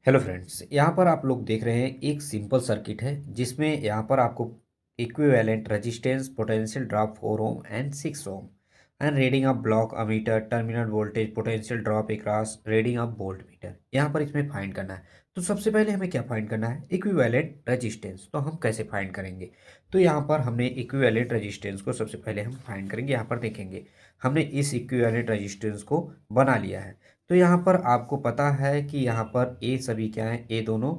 Hello friends, यहाँ पर आप लोग देख रहे हैं एक सिंपल सर्किट है जिसमें यहाँ पर आपको equivalent resistance potential drop 4 ohm and 6 ohm and reading of block ammeter terminal voltage potential drop across reading of volt meter यहाँ पर इसमें फाइंड करना है। तो सबसे पहले हमें क्या फाइंड करना है? Equivalent resistance. तो हम कैसे फाइंड करेंगे? तो यहाँ पर हमने इक्विवेलेंट रेजिस्टेंस को सबसे पहले हम फाइंड करेंगे। यहाँ पर देखेंगे हमने इस इक्विवेलेंट रेजिस्टेंस को बना लिया है। तो यहाँ पर आपको पता है कि यहाँ पर ये सभी क्या है, ये दोनों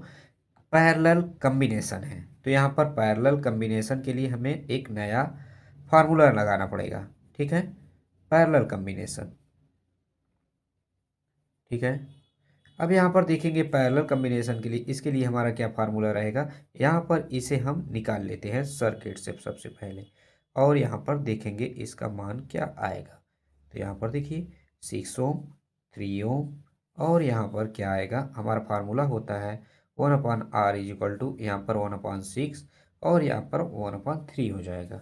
पैरेलल कम्बिनेशन है। तो यहाँ पर पैरेलल कम्बिनेशन के लिए हमें एक नया फार्मूला लगाना पड़ेगा। ठीक है, पैरेलल कम्बिनेशन। ठीक है, अब यहाँ पर देखेंगे पैरेलल कम्बिनेशन के लिए, इसके लिए हमारा क्या फार्मूला रहेगा। यहाँ पर इसे हम निकाल लेते हैं सर्किट से सबसे पहले, और यहाँ पर देखेंगे इसका मान क्या आएगा। तो यहाँ पर देखिए 6 ओम, 3 ओम, और यहाँ पर क्या आएगा, हमारा फार्मूला होता है 1/R इज इक्वल टू यहाँ पर 1/6, और यहाँ पर 1/3 हो जाएगा।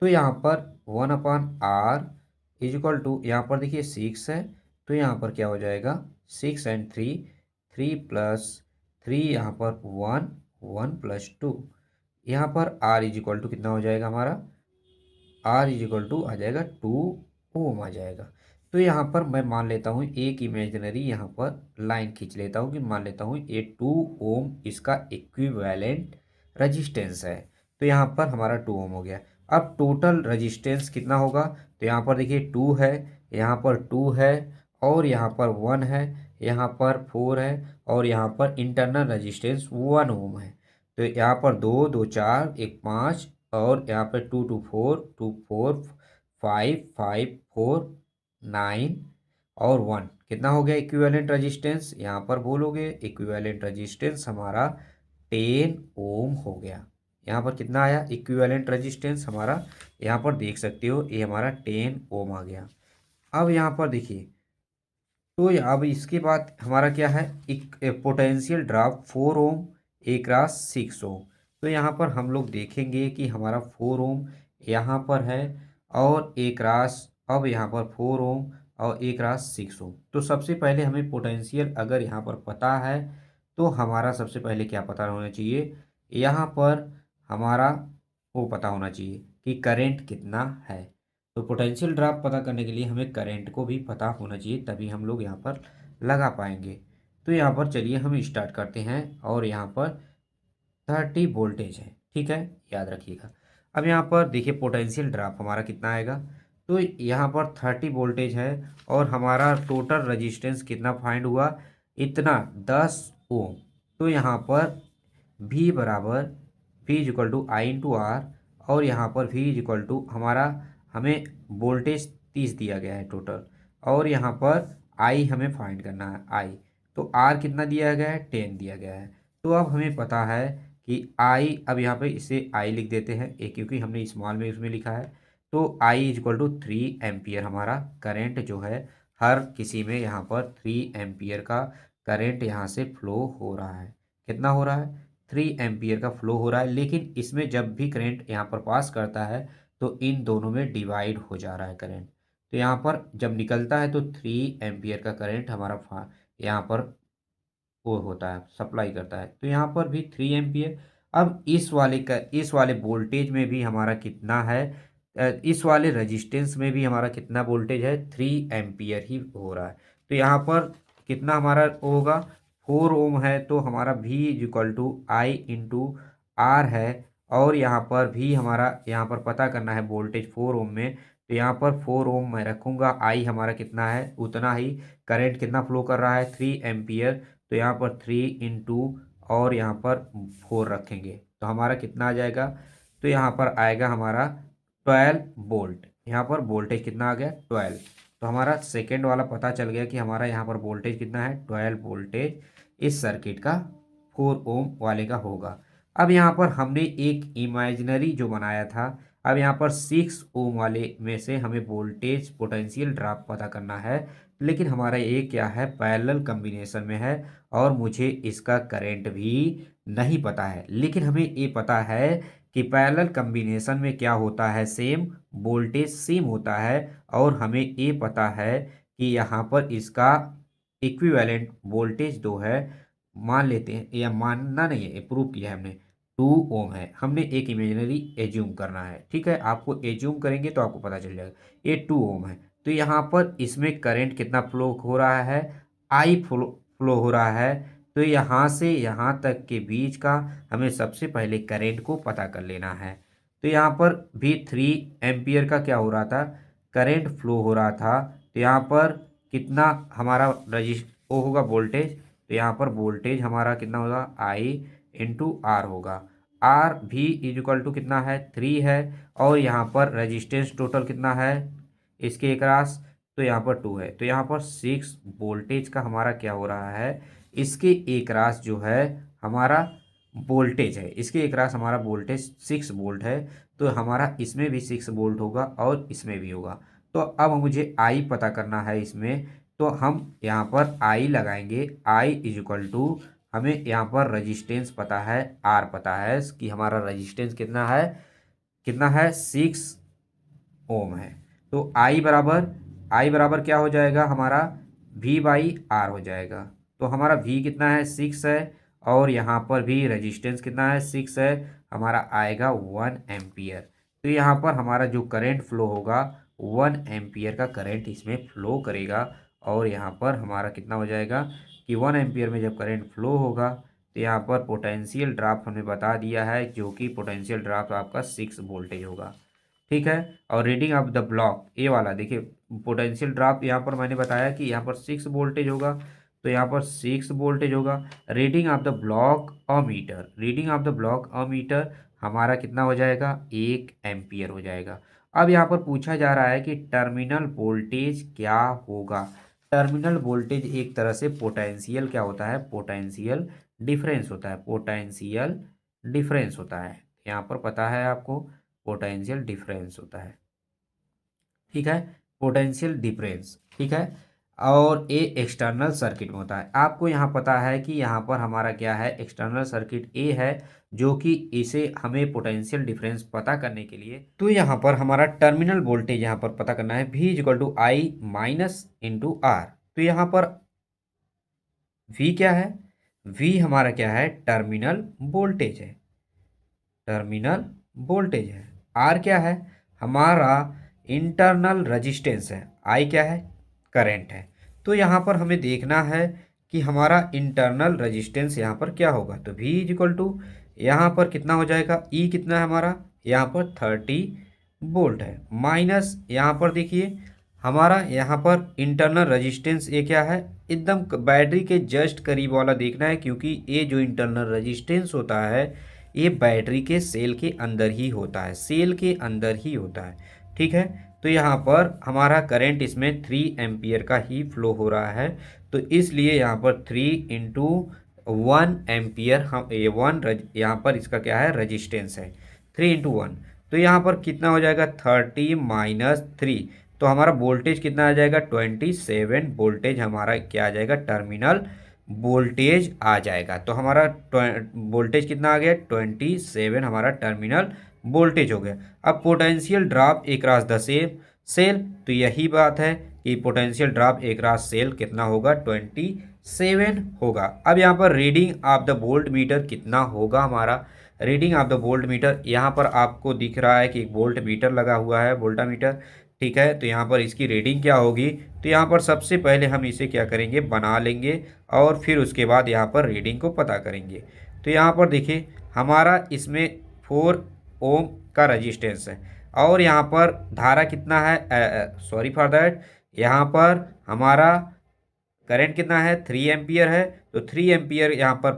तो यहाँ पर 1/R इज इक्वल टू यहाँ पर देखिए 6 है, तो यहाँ पर क्या हो जाएगा 6 एंड 3, 3 + 3, यहाँ पर 1, 1 + 2, यहाँ पर R इज इक्वल टू कितना हो जाएगा हमारा, R इज इक्वल टू आ जाएगा 2 ओम आ जाएगा। तो यहाँ पर मैं मान लेता हूँ एक इमेजिनरी यहाँ पर लाइन खींच लेता हूँ कि मान लेता हूँ ये 2 ओम इसका इक्विवेलेंट रजिस्टेंस है। तो यहाँ पर हमारा 2 ओम हो गया। अब टोटल रजिस्टेंस कितना होगा? तो यहाँ पर देखिए 2 है, यहाँ पर 2 है, और यहाँ पर 1 है, यहाँ पर 4 है, और यहाँ पर इंटरनल रजिस्टेंस 1 ओम है। तो यहाँ पर 2 2 4 1 5, और यहाँ पे 2 2 4 2 4 5 5 4 9 और 1, कितना हो गया इक्विवेलेंट रेजिस्टेंस? यहाँ पर बोलोगे इक्विवेलेंट रेजिस्टेंस हमारा 10 ओम हो गया। यहाँ पर कितना आया इक्विवेलेंट रेजिस्टेंस हमारा? यहाँ पर देख सकते हो ये हमारा 10 ओम आ गया। अब यहाँ पर देखिए, तो अब इसके बाद हमारा क्या है, एक पोटेंशियल ड्रॉप 4 ओम एक रास 6 ओम। तो यहाँ पर हम लोग देखेंगे कि हमारा 4 ओम यहाँ पर है, और एक रास अब यहाँ पर 4 ओम और एक रास 6 ओम। तो सबसे पहले हमें पोटेंशियल अगर यहाँ पर पता है, तो हमारा सबसे पहले क्या पता होना चाहिए, यहाँ पर हमारा वो पता होना चाहिए कि करंट कितना है। तो पोटेंशियल ड्रॉप पता करने के लिए हमें करंट को भी पता होना चाहिए, तभी हम लोग यहाँ पर लगा पाएंगे। तो यहाँ पर चलिए हम स्टार्ट करते हैं, और यहाँ पर 30 वोल्टेज है। ठीक है, याद रखिएगा। अब यहाँ पर देखिए पोटेंशियल ड्रॉप हमारा कितना आएगा। तो यहाँ पर 30 वोल्टेज है, और हमारा टोटल रजिस्टेंस कितना फाइंड हुआ, इतना 10 ओम। तो यहाँ पर V बराबर V equal to I into R, और यहाँ पर V इक्वल टू हमारा हमें वोल्टेज 30 दिया गया है टोटल, और यहाँ पर I हमें फाइंड करना है I। तो R कितना दिया गया है, 10 दिया गया है। तो अब हमें पता है कि I, अब यहाँ पे इसे I लिख देते हैं एक, क्योंकि हमने स्मॉल में उसमें लिखा है। तो I इक्वल टू 3 एम्पियर हमारा करंट जो है, हर किसी में यहाँ पर 3 एम्पियर का करंट यहाँ से फ्लो हो रहा है। कितना हो रहा है, 3 एम्पियर का फ्लो हो रहा है। लेकिन इसमें जब भी करंट यहाँ पर पास करता है, तो इन दोनों में डिवाइड हो जा रहा है करंट। तो यहाँ पर जब निकलता है तो 3 एम्पियर का करंट हमारा यहाँ पर वो होता है, सप्लाई करता है। तो यहाँ पर भी 3 एम्पियर। अब इस वाले वोल्टेज में भी हमारा कितना है, इस वाले रेजिस्टेंस में भी हमारा कितना वोल्टेज है, 3 एम्पियर ही हो रहा है। तो यहाँ पर कितना हमारा होगा, 4 ओम है, तो हमारा V equal to I into R है। और यहाँ पर भी हमारा यहाँ पर पता करना है वोल्टेज 4 ओम में। तो यहाँ पर 4 ओम मैं रखूँगा, आई हमारा कितना है उतना ही, करंट कितना फ्लो कर रहा है 3 एम्पियर। तो यहाँ पर 3 इंटू और यहाँ पर 4 रखेंगे, तो हमारा कितना आ जाएगा, तो यहाँ पर आएगा हमारा 12 वोल्ट। यहाँ पर वोल्टेज कितना आ गया, 12। तो हमारा सेकेंड वाला पता चल गया कि हमारा यहाँ पर वोल्टेज कितना है, 12 वोल्टेज इस सर्किट का 4 ओम वाले का होगा। अब यहाँ पर हमने एक इमेजिनरी जो बनाया था, अब यहाँ पर 6 ओम वाले में से हमें वोल्टेज पोटेंशियल ड्रॉप पता करना है। लेकिन हमारा ये क्या है, पैरेलल कम्बिनेशन में है, और मुझे इसका करंट भी नहीं पता है। लेकिन हमें ये पता है कि पैरेलल कम्बिनेशन में क्या होता है, सेम वोल्टेज सेम होता है। और हमें ये पता है कि यहाँ पर इसका इक्विवेलेंट वोल्टेज दो है, मान लेते हैं, या मानना नहीं है, प्रूव किया है हमने, 2 ओम है, हमने एक इमेजिनरी एज्यूम करना है, ठीक है। आपको एज्यूम करेंगे तो आपको पता चल जाएगा, ये 2 ओम है। तो यहाँ पर इसमें करंट कितना फ्लो हो रहा है, आई फ्लो हो रहा है। तो यहाँ से यहाँ तक के बीच का हमें सबसे पहले करंट को पता कर लेना है। तो यहाँ पर भी 3 एम्पियर का क्या हो रहा था, करंट फ्लो हो रहा था। तो यहाँ पर कितना हमारा वो होगा वोल्टेज, तो यहाँ पर वोल्टेज हमारा कितना होगा, आई इंटू आर होगा। आर भी इक्वल टू कितना है, 3 है। और यहाँ पर रेजिस्टेंस टोटल कितना है इसके अक्रॉस, तो यहाँ पर 2 है। तो यहाँ पर 6 वोल्टेज का हमारा क्या हो रहा है, इसके अक्रॉस जो है हमारा वोल्टेज है, इसके अक्रॉस हमारा वोल्टेज 6 वोल्ट है। तो हमारा इसमें भी 6 वोल्ट होगा और इसमें भी होगा। तो अब मुझे आई पता करना है इसमें, तो हम यहाँ पर आई लगाएंगे। आई इज इक्वल टू, हमें यहाँ पर रजिस्टेंस पता है, आर पता है कि हमारा रजिस्टेंस कितना है 6 ओम है। तो आई बराबर क्या हो जाएगा हमारा, V बाई आर हो जाएगा। तो हमारा V कितना है, 6 है। और यहाँ पर भी रेजिस्टेंस कितना है, 6 है, हमारा आएगा 1 एम्पियर। तो यहाँ पर हमारा जो करंट फ्लो होगा, 1 एम्पियर का करंट इसमें फ्लो करेगा। और यहाँ पर हमारा कितना हो जाएगा कि 1 एम्पियर में जब करंट फ्लो होगा, तो यहाँ पर पोटेंशियल ड्रॉप हमने बता दिया है, जो कि पोटेंशियल ड्रॉप आपका 6 वोल्टेज होगा, ठीक है। और रीडिंग ऑफ द ब्लॉक, ए वाला देखिए, पोटेंशियल ड्रॉप यहाँ पर मैंने बताया कि यहाँ पर 6 वोल्टेज होगा। तो यहाँ पर 6 वोल्टेज होगा। Reading of the block a meter, reading of the block a meter हमारा कितना हो जाएगा, 1 एम्पियर हो जाएगा। अब यहाँ पर पूछा जा रहा है कि टर्मिनल वोल्टेज क्या होगा। टर्मिनल वोल्टेज एक तरह से पोटेंशियल क्या होता है, पोटेंशियल डिफरेंस होता है, पोटेंशियल डिफरेंस होता है। यहाँ पर पता है आपको, पोटेंशियल डिफरेंस होता है, ठीक है, पोटेंशियल डिफरेंस, ठीक है। और ये एक्सटर्नल सर्किट में होता है। आपको यहाँ पता है कि यहाँ पर हमारा क्या है, एक्सटर्नल सर्किट ए है, जो कि इसे हमें पोटेंशियल डिफरेंस पता करने के लिए, तो यहाँ पर हमारा टर्मिनल वोल्टेज यहाँ पर पता करना है, V equal to I minus into R. तो यहाँ पर V क्या है, V हमारा क्या है, टर्मिनल वोल्टेज है, टर्मिनल वोल्टेज है। आर क्या है, हमारा इंटरनल रेजिस्टेंस है। आई क्या है, करंट है। तो यहाँ पर हमें देखना है कि हमारा इंटरनल रेजिस्टेंस यहाँ पर क्या होगा। तो V इज इक्वल टू यहाँ पर कितना हो जाएगा, ई कितना है हमारा, यहाँ पर 30 वोल्ट है, माइनस यहाँ पर देखिए हमारा यहाँ पर इंटरनल रेजिस्टेंस ये क्या है, एकदम बैटरी के जस्ट करीब वाला देखना है, क्योंकि ये जो इंटरनल रेजिस्टेंस होता है ये बैटरी के सेल के अंदर ही होता है, सेल के अंदर ही होता है, ठीक है। तो यहाँ पर हमारा करंट इसमें 3 एम्पियर का ही फ्लो हो रहा है। तो इसलिए यहाँ पर 3 इंटू 1 एम्पियर, हम ये 1 यहाँ पर इसका क्या है, रजिस्टेंस है, 3 इंटू 1। तो यहाँ पर कितना हो जाएगा, 30 माइनस 3। तो हमारा वोल्टेज कितना आ जाएगा, 27 वोल्टेज हमारा क्या आ जाएगा, टर्मिनल वोल्टेज आ जाएगा। तो हमारा वोल्टेज कितना आ गया, 27 हमारा टर्मिनल वोल्टेज हो गया। अब potential drop across the cell, तो यही बात है कि पोटेंशियल ड्रॉप अक्रॉस सेल कितना होगा, 27 होगा। अब यहाँ पर reading of the volt meter कितना होगा हमारा, reading of the volt meter, यहाँ पर आपको दिख रहा है कि एक वोल्ट मीटर लगा हुआ है, वोल्टा मीटर, ठीक है। तो यहाँ पर इसकी रीडिंग क्या होगी, तो यहाँ पर सबसे पहले हम इसे क्या करेंगे, बना लेंगे और फिर उसके बाद यहाँ पर रीडिंग को पता करेंगे। तो यहाँ पर देखिए हमारा इसमें 4 ओम का रजिस्टेंस है, और यहाँ पर धारा कितना है, सॉरी फॉर दैट, यहाँ पर हमारा करंट कितना है, 3 एम्पियर है। तो 3 एम्पियर यहाँ पर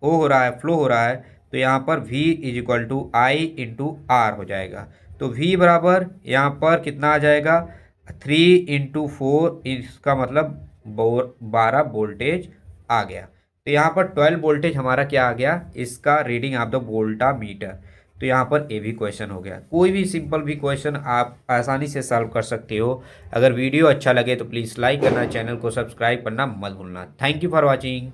वो हो रहा है, फ्लो हो रहा है। तो यहाँ पर V is equal to I into R हो जाएगा। तो V बराबर यहाँ पर कितना आ जाएगा, 3 इंटू 4, इसका मतलब 12 वोल्टेज आ गया। तो यहाँ पर 12 वोल्टेज हमारा क्या आ गया, इसका रीडिंग ऑफ द वोल्टा मीटर। तो यहाँ पर ये भी क्वेश्चन हो गया। कोई भी सिंपल भी क्वेश्चन आप आसानी से सॉल्व कर सकते हो। अगर वीडियो अच्छा लगे तो प्लीज़ लाइक करना, चैनल को सब्सक्राइब करना मत भूलना। Thank you for watching.